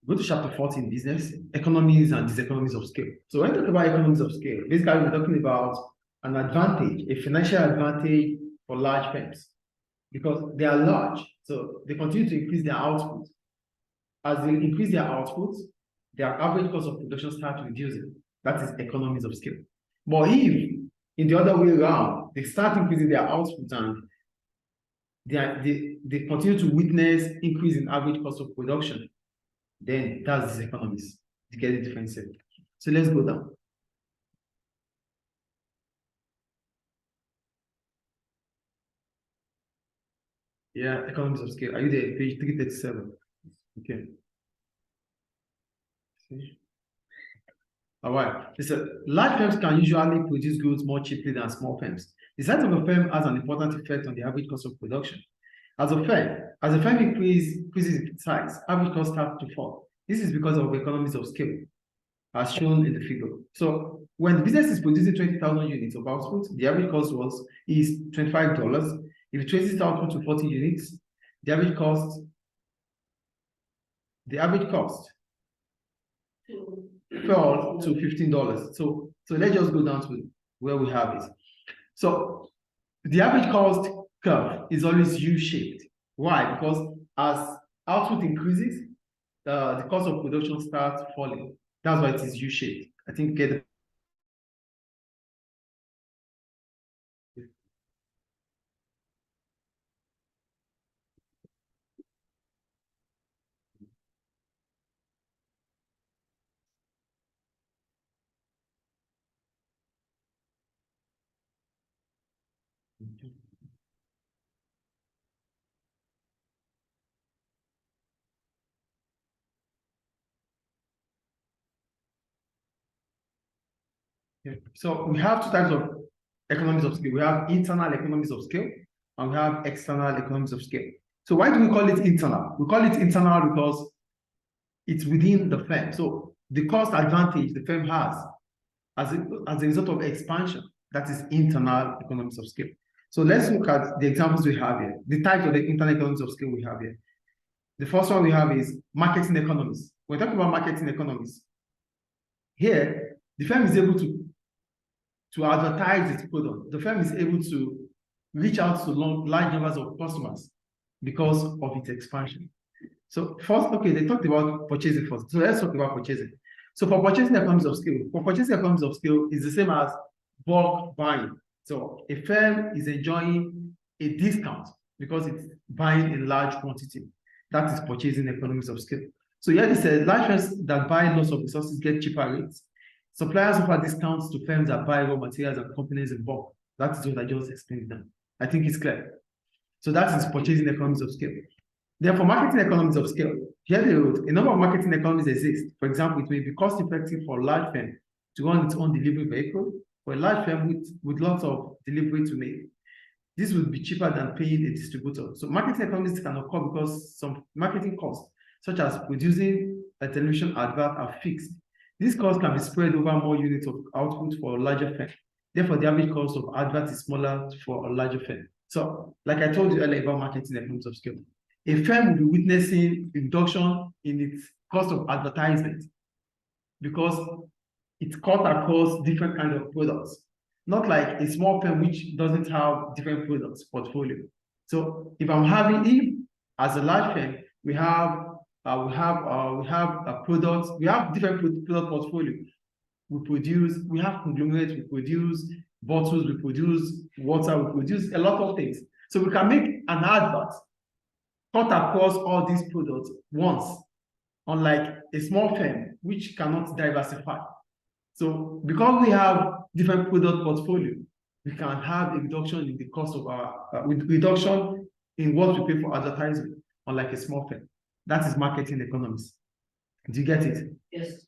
Go to chapter 14, business, economies and diseconomies of scale. So when we talk about economies of scale, basically we're talking about an advantage, a financial advantage for large firms because they are large. So they continue to increase their output. As they increase their output, their average cost of production starts reducing. That is economies of scale. But if in the other way around, they start increasing their output and they continue to witness increase in average cost of production, then that's diseconomies to get the difference. So let's go down. Yeah, economies of scale. Are you there? Page 337. Okay. See? All right. Listen, large firms can usually produce goods more cheaply than small firms. The size of a firm has an important effect on the average cost of production. As a firm increases its size, average cost starts to fall. This is because of economies of scale, as shown in the figure. So when the business is producing 20,000 units of output, the average cost is $25. If it traces output to 40 units, the average cost fell to $15. So let's just go down to where we have it. So the average cost curve is always U-shaped. Why? Because as output increases, the cost of production starts falling. That's why it is U-shaped. I think get it. So we have two types of economies of scale. We have internal economies of scale and we have external economies of scale. So why do we call it internal? We call it internal because it's within the firm. So the cost advantage the firm has as a result of expansion, that is internal economies of scale. So let's look at the examples we have here, the types of the internal economies of scale we have here. The first one we have is marketing economies. When we talk about marketing economies, here the firm is able to advertise its product. The firm is able to reach out to large numbers of customers because of its expansion. So first, okay, they talked about purchasing first. So let's talk about purchasing. So for purchasing economies of scale, is the same as bulk buying. So a firm is enjoying a discount because it's buying in large quantity. That is purchasing economies of scale. So here they said large firms that buy lots of resources get cheaper rates. Suppliers offer discounts to firms that buy raw materials and components in bulk. That is what I just explained now. I think it's clear. So that is purchasing economies of scale. Then for marketing economies of scale, here they wrote, a number of marketing economies exist. For example, it may be cost effective for a large firm to run its own delivery vehicle, for a large firm with lots of delivery to make. This would be cheaper than paying a distributor. So marketing economies can occur because some marketing costs, such as producing a television advert, are fixed. This cost can be spread over more units of output for a larger firm. Therefore, the average cost of advert is smaller for a larger firm. So, like I told you earlier about marketing economies of scale, a firm will be witnessing a reduction in its cost of advertisement because it's cut across different kinds of products. Not like a small firm which doesn't have different products portfolio. So if as a large firm, we have products, we have different product portfolio. We have conglomerates, we produce bottles, we produce water, we produce a lot of things. So we can make an advert cut across all these products once, unlike a small firm which cannot diversify. So because we have different product portfolio, we can have a reduction in the cost of reduction in what we pay for advertising, unlike a small firm. That is marketing economies. Do you get it? Yes.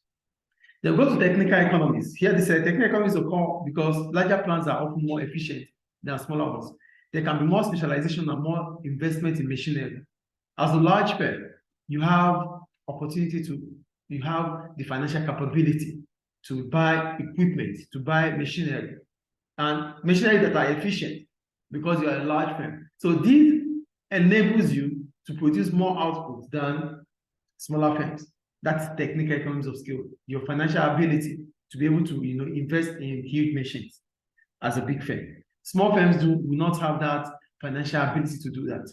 Then go to technical economies. Here they say technical economies occur because larger plants are often more efficient than smaller ones. There can be more specialization and more investment in machinery. As a large firm, you have you have the financial capability to buy equipment, to buy machinery, and machinery that are efficient because you are a large firm. So this enables you to produce more output than smaller firms. That's technical economies of scale. Your financial ability to be able to invest in huge machines as a big firm. Small firms will not have that financial ability to do that.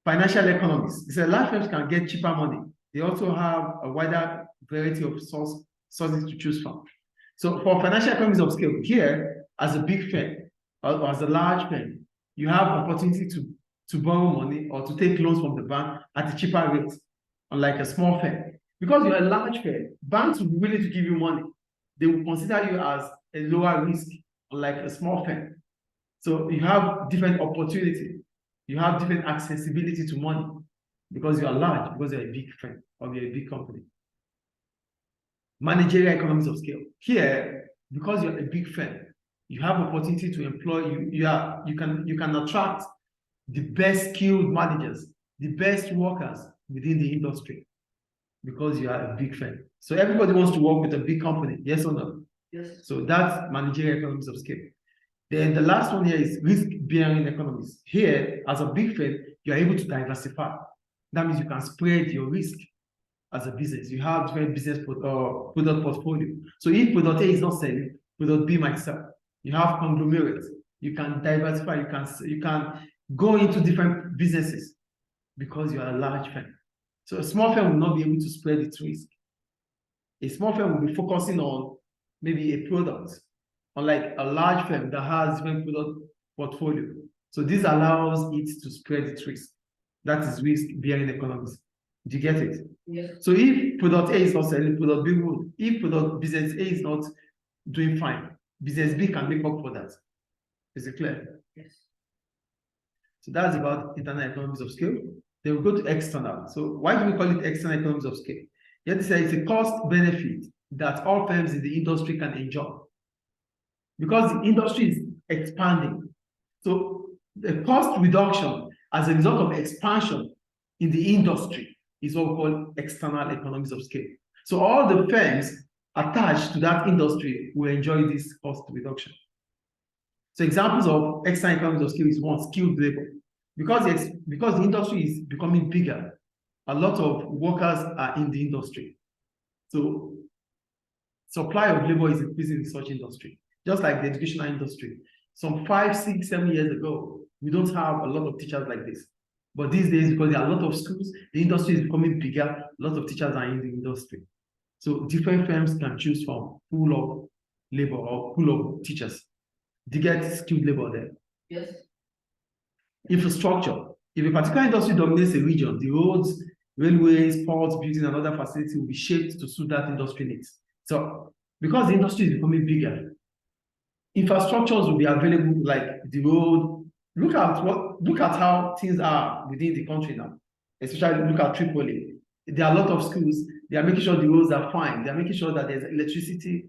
Financial economies. They say large firms can get cheaper money. They also have a wider variety of sources to choose from. So for financial economies of scale, here, as a big firm or as a large firm, you have opportunity to borrow money or to take loans from the bank at a cheaper rate, unlike a small firm. Because you're a large firm, banks will be willing to give you money. They will consider you as a lower risk, unlike a small firm. So you have different opportunity. You have different accessibility to money because you are large, because you're a big firm or you're a big company. Managerial economies of scale. Here, because you're a big firm, you have opportunity to employ you can attract the best skilled managers, the best workers within the industry because you are a big firm. So everybody wants to work with a big company, yes or no? Yes. So that's managerial economies of scale. Then the last one here is risk-bearing economies. Here, as a big firm, you're able to diversify. That means you can spread your risk as a business. You have different business product portfolio. So if product A is not selling, product B might sell. You have conglomerates. You can diversify. You can go into different businesses because you are a large firm. So a small firm will not be able to spread its risk. A small firm will be focusing on maybe a product, unlike a large firm that has different product portfolio. So this allows it to spread its risk. That is risk-bearing economies. Do you get it? Yes. So if product A is not selling, product B would. If product business A is not doing fine, business B can make up for that. Is it clear? Yes. So that's about internal economies of scale. Then we go to external. So why do we call it external economies of scale? You have to say it's a cost benefit that all firms in the industry can enjoy because the industry is expanding. So the cost reduction as a result of expansion in the industry is what we call external economies of scale. So all the firms attached to that industry will enjoy this cost reduction. So examples of external economies of scale is one, skilled labor. Because the industry is becoming bigger, a lot of workers are in the industry. So supply of labor is increasing in such industry, just like the educational industry. Some 5, 6, 7 years ago, we don't have a lot of teachers like this. But these days, because there are a lot of schools, the industry is becoming bigger, a lot of teachers are in the industry. So different firms can choose from pool of labor or pool of teachers to get skilled labor there. Yes. Infrastructure. If a particular industry dominates a region, the roads, railways, ports, buildings, and other facilities will be shaped to suit that industry needs. So because the industry is becoming bigger, infrastructures will be available like the road. Look at how things are within the country now, especially look at Tripoli. There are a lot of schools. They are making sure the roads are fine. They are making sure that there's electricity.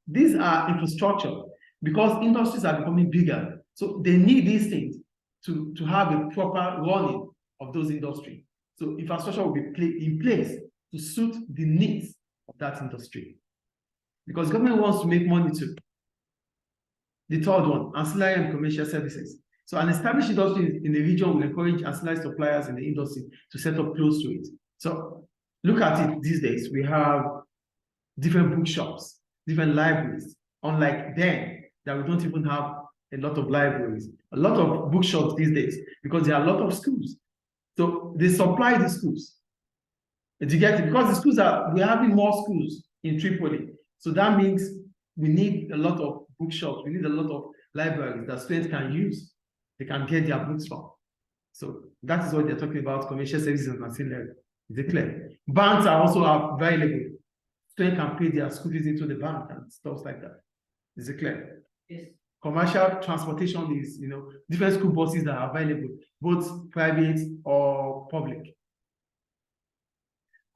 These are infrastructure because industries are becoming bigger. So they need these things to have a proper running of those industries. So infrastructure will be in place to suit the needs of that industry. Because government wants to make money too. The third one, ancillary and commercial services. So an established industry in the region will encourage ancillary suppliers in the industry to set up close to it. So look at it these days. We have different bookshops, different libraries, unlike then that we don't even have a lot of libraries, a lot of bookshops these days because there are a lot of schools. So they supply the schools. Do you get it? Because the schools we're having more schools in Tripoli. So that means we need a lot of bookshops. We need a lot of libraries that students can use. They can get their books from. So that is what they're talking about, commercial services and ancillary. Is it clear? Banks are also available. Students can pay their school fees into the bank and stuff like that. Is it clear? Yes. Commercial transportation is, different school buses that are available, both private or public.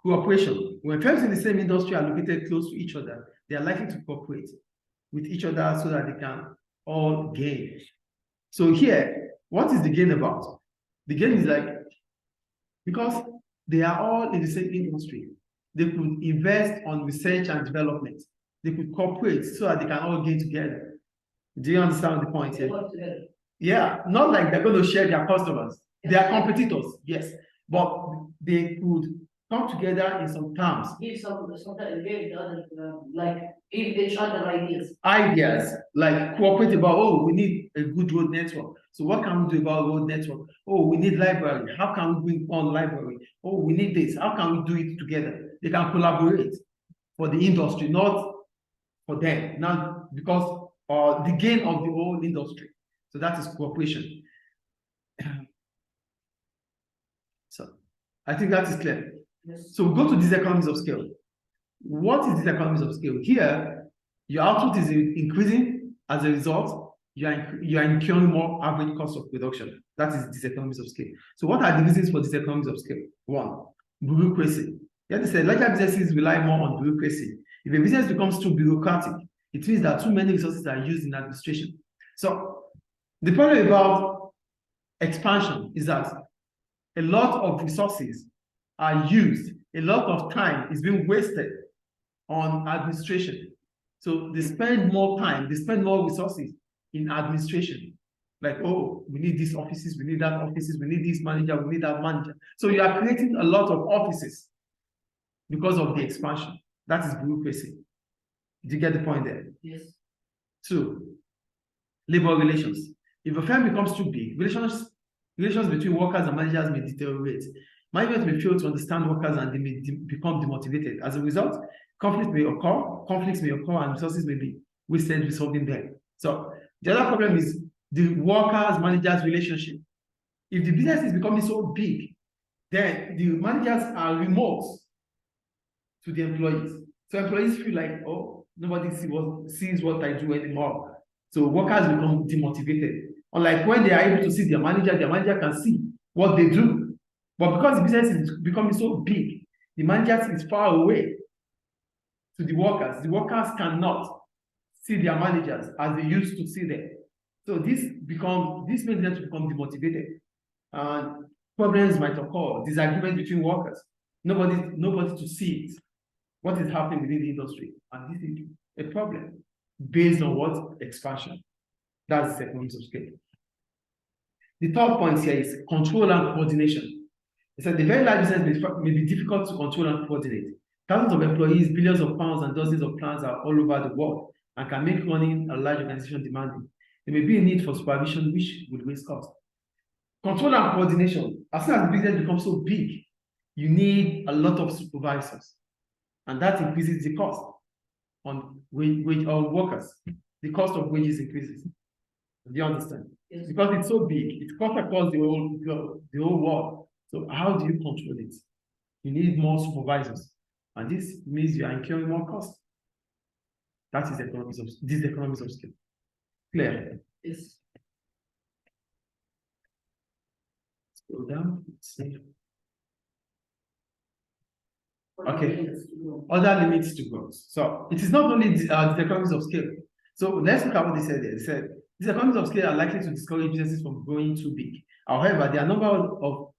Cooperation. When firms in the same industry are located close to each other, they are likely to cooperate with each other so that they can all gain. So here, what is the gain about? The gain is like, because they are all in the same industry, they could invest on research and development. They could cooperate so that they can all gain together. Do you understand the point here? Yeah, not like they're going to share their customers. They are competitors, yes, but they could come together in some terms. Give like give each other ideas. Ideas like cooperate about, oh, we need a good road network. So what can we do about road network? Oh, we need library. How can we bring on library? Oh, we need this. How can we do it together? They can collaborate for the industry, not for them. Now, because the gain of the whole industry. So that is cooperation. So I think that is clear. Yes. So we go to diseconomies of scale. What is diseconomies of scale? Here, your output is increasing. As a result, you are incurring more average cost of production. That is diseconomies of scale. So what are the reasons for diseconomies of scale? One, bureaucracy. You have to say larger businesses rely more on bureaucracy. If a business becomes too bureaucratic, it means that too many resources are used in administration. So the problem about expansion is that a lot of resources are used, a lot of time is being wasted on administration. So they spend more time, they spend more resources in administration. Like, oh, we need these offices, we need that offices, we need this manager, we need that manager. So you are creating a lot of offices because of the expansion. That is bureaucracy. Did you get the point there? Yes. Two, labor relations. If a firm becomes too big, relations between workers and managers may deteriorate. Management may fail to understand workers and they may become demotivated. As a result, conflicts may occur, and resources may be wasted resolving them. So the other problem is the workers-managers relationship. If the business is becoming so big, then the managers are remote to the employees. So employees feel like, oh, nobody sees what I do anymore. So workers become demotivated. Unlike when they are able to see their manager can see what they do. But because the business is becoming so big, the manager is far away to the workers. The workers cannot see their managers as they used to see them. So this makes them to become demotivated. And problems might occur, disagreement between workers. Nobody to see it. What is happening within the industry? And this is a problem based on what? Expansion. That's the economies of scale. The third point here is control and coordination. It said the very large business may be difficult to control and coordinate. Thousands of employees, billions of pounds, and dozens of plants are all over the world and can make running a large organization demanding. There may be a need for supervision, which would waste cost. Control and coordination. As soon as the business becomes so big, you need a lot of supervisors, and that increases the cost on workers. The cost of wages increases. Do you understand? Yes. Because it's so big, it cuts across the whole world. So how do you control it? You need more supervisors, and this means you are incurring more cost. That is economies of scale. Clear? Yes. Scroll down. Okay. Other limits to growth. So it is not only the economies of scale. So let's look at what they said there. They said these economies of scale are likely to discourage businesses from growing too big. However, there are a number of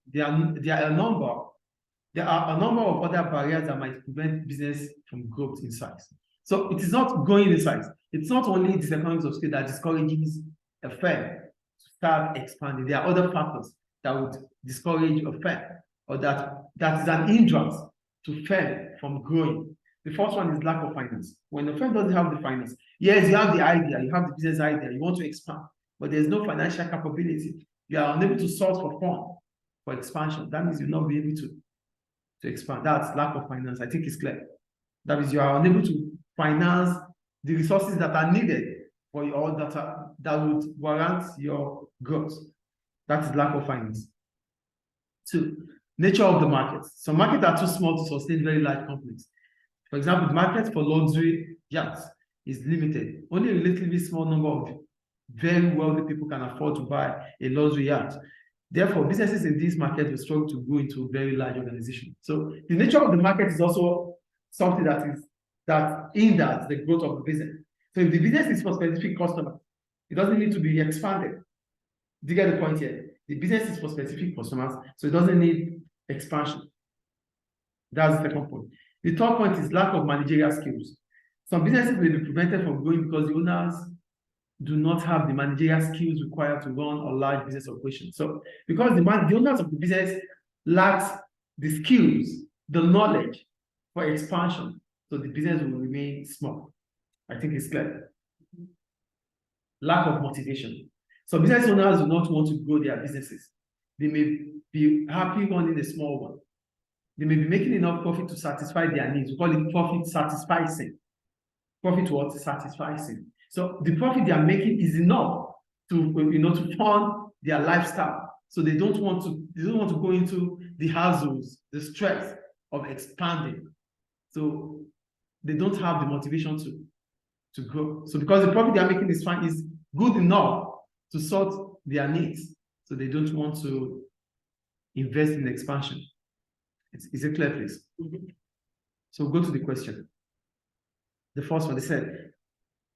other barriers that might prevent business from growth in size. So it is not growing in size. It's not only these economies of scale that discourages a firm to start expanding. There are other factors that would discourage a firm, or that is an hindrance to firm from growing. The first one is lack of finance. When the firm doesn't have the finance, yes, you have the idea, you have the business idea, you want to expand, but there's no financial capability. You are unable to source for fund for expansion. That means you'll not be able to expand. That's lack of finance. I think it's clear. That means you are unable to finance the resources that are needed for your that would warrant your growth. That is lack of finance. Two, nature of the market. Some markets are too small to sustain very large companies. For example, the market for luxury yachts is limited. Only a relatively small number of very wealthy people can afford to buy a luxury yacht. Therefore, businesses in this market will struggle to grow into a very large organization. So the nature of the market is also something that hinders the growth of the business. So if the business is for specific customers, it doesn't need to be expanded. Do you get the point here? The business is for specific customers, so it doesn't need expansion. That's the second point. The third point is lack of managerial skills. Some businesses may be prevented from growing because the owners do not have the managerial skills required to run a large business operation. So because the owners of the business lack the skills the knowledge for expansion, so the business will remain small. I think it's clear. Lack of motivation. So business owners do not want to grow their businesses. They may be happy running a small one. They may be making enough profit to satisfy their needs. We call it profit satisficing. Profit what? Satisficing. So the profit they are making is enough to, to fund their lifestyle. So they don't want to go into the hassles, the stress of expanding. So they don't have the motivation to grow. So because the profit they are making is fine, is good enough to sort their needs. So they don't want to invest in expansion. Is it clear, please? So go to the question. The first one, they said,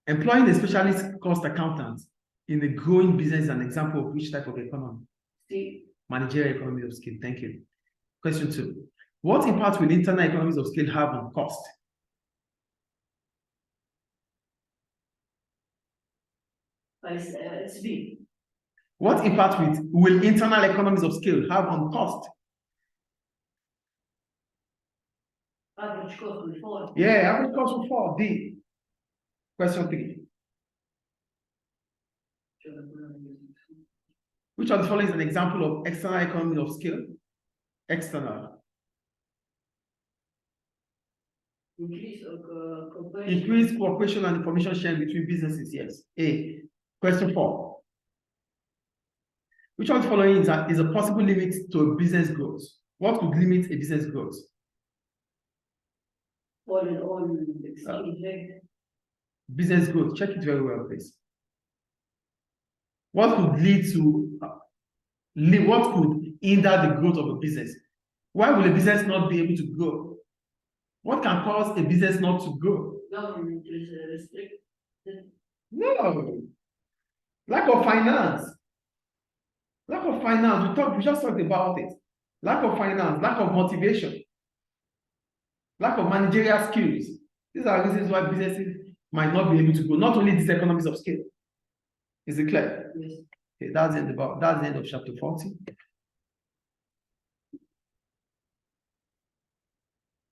employing a specialist cost accountant in a growing business is an example of which type of economy? See, Managerial economies of scale. Thank you. Question 2. What impact will internal economies of scale have on cost? it's B. What impact will internal economies of scale have on cost? Average cost will fall. Yeah, average cost will fall. D. Question 3. Which of the following is an example of external economies of scale? External. Increase cooperation and information sharing between businesses. Yes. A. Question 4. Which of the following is a possible limit to a business growth? What could limit a business growth? All in all, exchange rate. Business growth. Check it very well, please. What could lead to what could hinder the growth of a business? Why will a business not be able to grow? What can cause a business not to grow? Government is restricted. No. Lack of finance. Lack of finance. We just talked about it. Lack of finance, lack of motivation, lack of managerial skills. These are reasons why businesses might not be able to grow. Not only diseconomies of scale. Is it clear? Yes. Okay, that's the end of chapter 40.